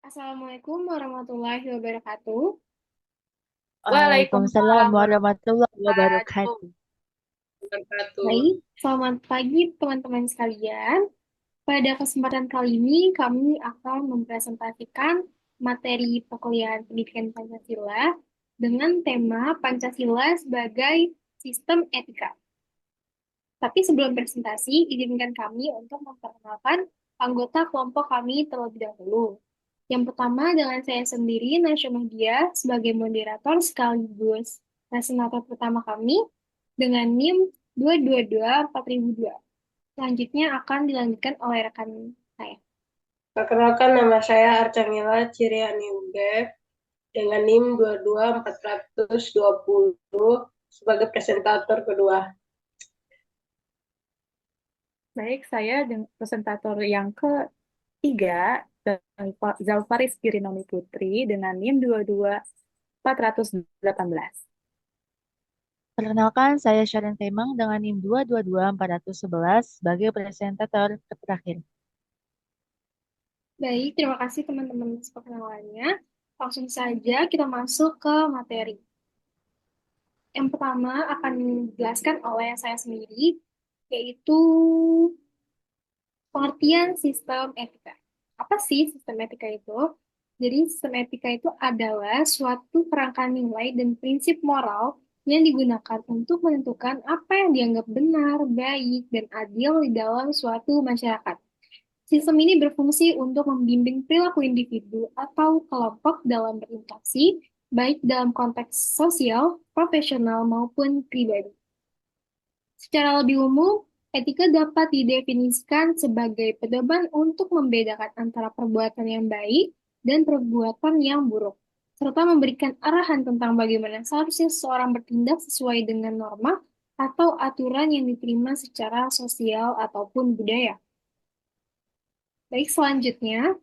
Assalamualaikum warahmatullahi wabarakatuh. Waalaikumsalam Waalaikumsalam warahmatullahi warahmatullahi wabarakatuh. wabarakatuh. Baik, selamat pagi teman-teman sekalian. Pada kesempatan kali ini kami akan mempresentasikan materi perkuliahan pendidikan Pancasila dengan tema Pancasila sebagai sistem etika. Tapi sebelum presentasi, izinkan kami untuk memperkenalkan anggota kelompok kami terlebih dahulu. Yang pertama dengan saya sendiri, Nasya Mahdia, sebagai moderator sekaligus presentator pertama kami dengan NIM 2224002. Selanjutnya akan dilanjutkan oleh rekan saya. Perkenalkan, nama saya Arcangela Ciriani UGF dengan NIM 22420 sebagai presentator kedua. Baik, saya presentator yang ketiga, Zalfaris Kirinomi Putri dengan NIM 22418. Perkenalkan, saya Sharon Temang dengan NIM 2224011 sebagai presentator terakhir. Baik, terima kasih teman-teman atas perkenalannya. Langsung saja kita masuk ke materi. Yang pertama akan dijelaskan oleh saya sendiri, yaitu pengertian sistem etika. Apa sih sistem etika itu? Jadi, sistem etika itu adalah suatu kerangka nilai dan prinsip moral yang digunakan untuk menentukan apa yang dianggap benar, baik, dan adil di dalam suatu masyarakat. Sistem ini berfungsi untuk membimbing perilaku individu atau kelompok dalam berinteraksi, baik dalam konteks sosial, profesional, maupun pribadi. Secara lebih umum, etika dapat didefinisikan sebagai pedoman untuk membedakan antara perbuatan yang baik dan perbuatan yang buruk, serta memberikan arahan tentang bagaimana seharusnya seseorang bertindak sesuai dengan norma atau aturan yang diterima secara sosial ataupun budaya. Baik, selanjutnya,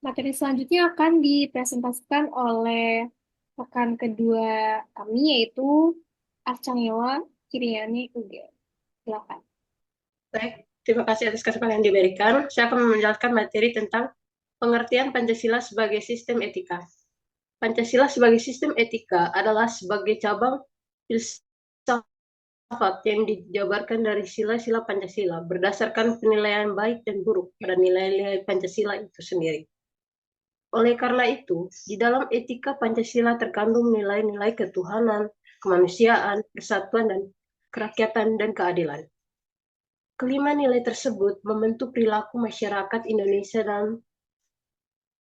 materi selanjutnya akan dipresentasikan oleh rekan kedua kami, yaitu Arcangela Kiriani UG. Silakan. Baik, terima kasih atas kesempatan yang diberikan. Saya akan menjelaskan materi tentang pengertian Pancasila sebagai sistem etika. Pancasila sebagai sistem etika adalah sebagai cabang filsafat yang dijabarkan dari sila-sila Pancasila berdasarkan penilaian baik dan buruk pada nilai-nilai Pancasila itu sendiri. Oleh karena itu, di dalam etika Pancasila terkandung nilai-nilai ketuhanan, kemanusiaan, persatuan, dan kerakyatan dan keadilan. Kelima nilai tersebut membentuk perilaku masyarakat Indonesia dalam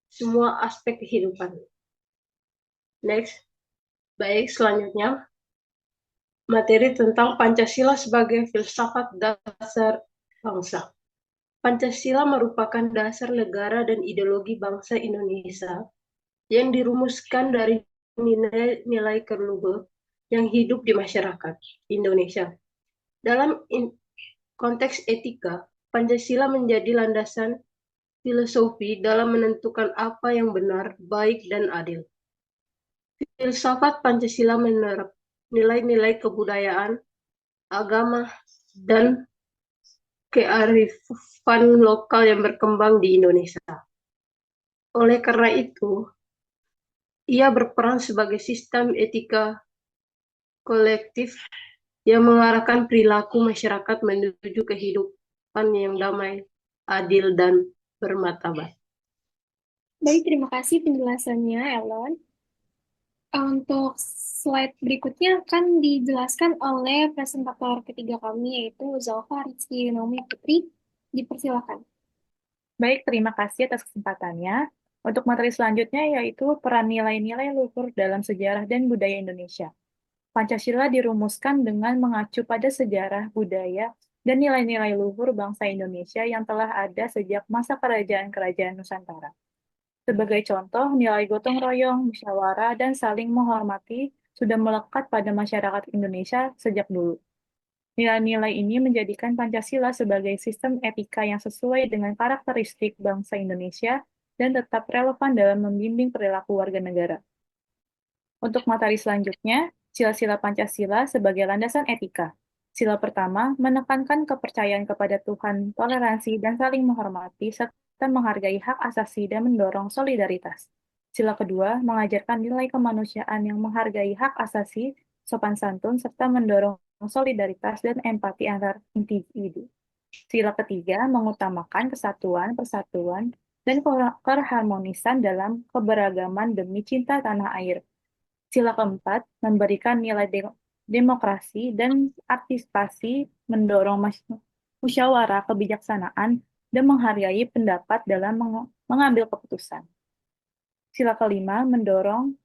semua aspek kehidupan. Next, baik selanjutnya materi tentang Pancasila sebagai filsafat dasar bangsa. Pancasila merupakan dasar negara dan ideologi bangsa Indonesia yang dirumuskan dari nilai-nilai terluhur yang hidup di masyarakat Indonesia. Dalam konteks etika, Pancasila menjadi landasan filosofi dalam menentukan apa yang benar, baik, dan adil. Filsafat Pancasila menerap nilai-nilai kebudayaan, agama, dan kearifan lokal yang berkembang di Indonesia. Oleh karena itu, ia berperan sebagai sistem etika kolektif yang mengarahkan perilaku masyarakat menuju kehidupan yang damai, adil, dan bermartabat. Baik, terima kasih penjelasannya, Ellen. Untuk slide berikutnya akan dijelaskan oleh presentator ketiga kami, yaitu Zalfa Rizky Nomi Putri. Dipersilakan. Baik, terima kasih atas kesempatannya. Untuk materi selanjutnya yaitu peran nilai-nilai luhur dalam sejarah dan budaya Indonesia. Pancasila dirumuskan dengan mengacu pada sejarah, budaya, dan nilai-nilai luhur bangsa Indonesia yang telah ada sejak masa kerajaan-kerajaan Nusantara. Sebagai contoh, nilai gotong royong, musyawarah, dan saling menghormati sudah melekat pada masyarakat Indonesia sejak dulu. Nilai-nilai ini menjadikan Pancasila sebagai sistem etika yang sesuai dengan karakteristik bangsa Indonesia dan tetap relevan dalam membimbing perilaku warga negara. Untuk materi selanjutnya, sila-sila Pancasila sebagai landasan etika. Sila pertama, menekankan kepercayaan kepada Tuhan, toleransi, dan saling menghormati, serta dan menghargai hak asasi dan mendorong solidaritas. Sila kedua, mengajarkan nilai kemanusiaan yang menghargai hak asasi, sopan santun, serta mendorong solidaritas dan empati antar individu. Sila ketiga, mengutamakan kesatuan, persatuan, dan keharmonisan dalam keberagaman demi cinta tanah air. Sila keempat, memberikan nilai demokrasi dan partisipasi, mendorong musyawarah kebijaksanaan, dan menghargai pendapat dalam mengambil keputusan. Sila kelima, mendorong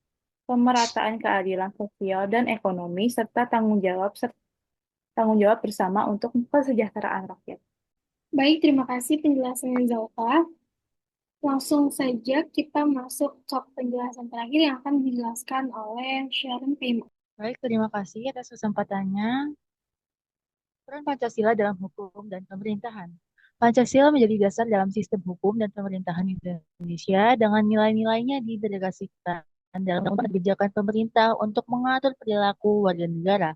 pemerataan keadilan sosial dan ekonomi, serta tanggung jawab bersama untuk kesejahteraan rakyat. Baik, terima kasih penjelasannya Zalfa. Langsung saja kita masuk ke penjelasan terakhir yang akan dijelaskan oleh Sharon Pema. Baik, terima kasih atas kesempatannya. Peran Pancasila dalam hukum dan pemerintahan. Pancasila menjadi dasar dalam sistem hukum dan pemerintahan Indonesia dengan nilai-nilainya didelegasikan dalam kebijakan pemerintah untuk mengatur perilaku warga negara.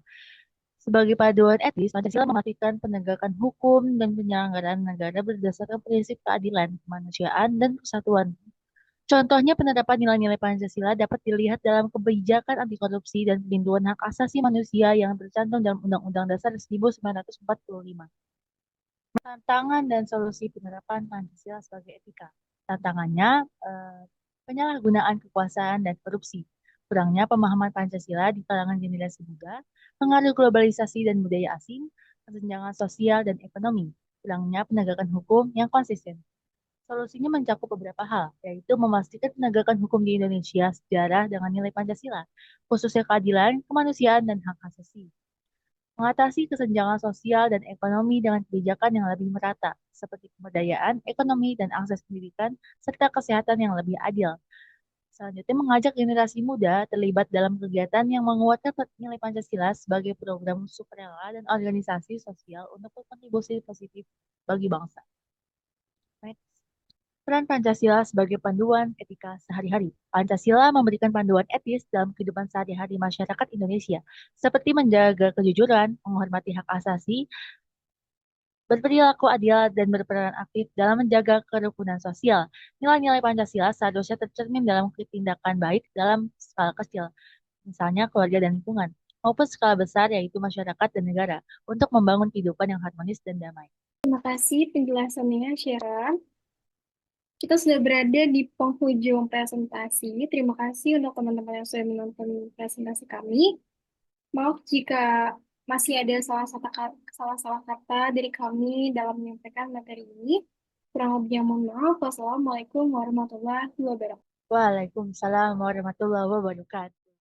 Sebagai paduan etis, Pancasila memastikan penegakan hukum dan penyelenggaraan negara berdasarkan prinsip keadilan, kemanusiaan, dan persatuan. Contohnya penerapan nilai-nilai Pancasila dapat dilihat dalam kebijakan anti korupsi dan pelindungan hak asasi manusia yang tercantum dalam Undang-Undang Dasar 1945. Tantangan dan solusi penerapan Pancasila sebagai etika. Tantangannya, penyalahgunaan kekuasaan dan korupsi. Kurangnya pemahaman Pancasila di kalangan generasi muda, pengaruh globalisasi dan budaya asing, kesenjangan sosial dan ekonomi, kurangnya penegakan hukum yang konsisten. Solusinya mencakup beberapa hal, yaitu memastikan penegakan hukum di Indonesia sejarah dengan nilai Pancasila, khususnya keadilan, kemanusiaan, dan hak asasi. Mengatasi kesenjangan sosial dan ekonomi dengan kebijakan yang lebih merata, seperti pemberdayaan, ekonomi, dan akses pendidikan, serta kesehatan yang lebih adil. Selanjutnya, mengajak generasi muda terlibat dalam kegiatan yang menguatkan nilai Pancasila sebagai program sukarela dan organisasi sosial untuk berkontribusi positif bagi bangsa. Peran Pancasila sebagai panduan etika sehari-hari. Pancasila memberikan panduan etis dalam kehidupan sehari-hari masyarakat Indonesia, seperti menjaga kejujuran, menghormati hak asasi, berperilaku adil, dan berperan aktif dalam menjaga kerukunan sosial. Nilai-nilai Pancasila seharusnya tercermin dalam tindakan baik dalam skala kecil, misalnya keluarga dan lingkungan, maupun skala besar yaitu masyarakat dan negara, untuk membangun kehidupan yang harmonis dan damai. Terima kasih penjelasannya, Sharon. Kita sudah berada di penghujung presentasi. Terima kasih untuk teman-teman yang sudah menonton presentasi kami. Maaf jika masih ada salah-salah kata dari kami dalam menyampaikan materi ini. Kurang lebihnya mohon maaf. Wassalamualaikum warahmatullahi wabarakatuh. Waalaikumsalam warahmatullahi wabarakatuh.